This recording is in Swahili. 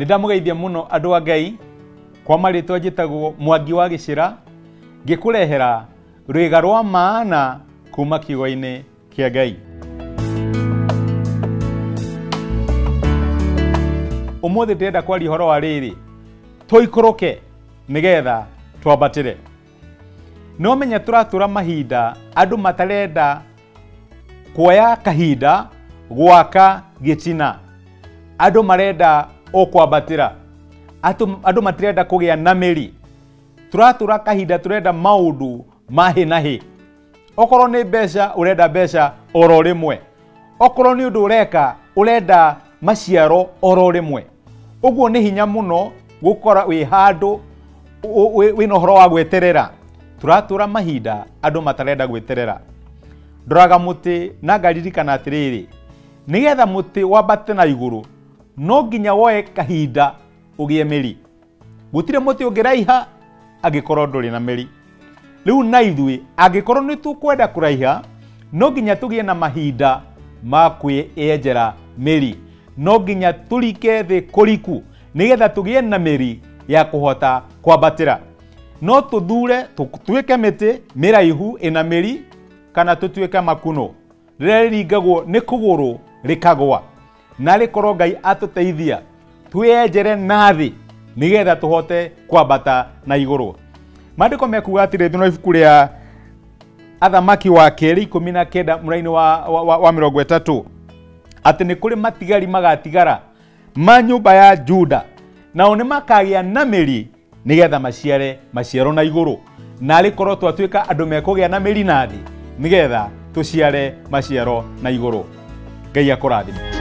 Nindamugeithia muno andu a Ngai kwa maritwa njitagwo Mwangi wa Gicira ngikurehera rwiga rwa maana kuma kiugo-ini kia Ngai. Umuthi ndenda kwaria horo wa riri tuikuruke nigetha twambatire. No menya turatura mahinda andu matarenda kuoya kahinda gwaka gitina. Andu marenda o kwambatira. Andu matirenda kugia na meri. Turatura kahinda turenda maundu mahi nahi. Okorwo ni mbeca urenda mbeca oro rimwe. Okorwo ni undu ureka urenda maciaro oro rimwe. Uguo ni hinya muno gukora wi handu wina horo wa gweterera. Turatura mahinda andu matarenda gweterera. Ndoraga muti na ngaririkana atiriri, nigetha muti wambate na iguru no nginya woe kahinda ugie meri. Gutire muti ungiraiha agikorwo nduri na meri. Riu na ithui agikorwo ni tukwenda kuraiha no nginya tugie na mahinda ma kwĩenjera meri. No nginya turike thi kuriku nigetha tugie na meri ya kuhota kwambatira. No tuthure tutuike miti miraihu ina meri kana tutuike makuno riringagwo ni kuguru rikagwa na rikorwo Ngai atuteithia twienjere nathi nigetha tuhote kwambata na iguru. Maandiko mekuga atiri thino ibuku ria Athamaki wa Keri 19 muraini wa 30 ati ni kuri matigari magatigara ma nyumba ya Juda nao ni makagia na meri nigetha maciare maciaro na iguru na rikorwo twatuika andu mekugia na meri nathi nigetha tuciare maciaro na iguru. Ngai akurathime.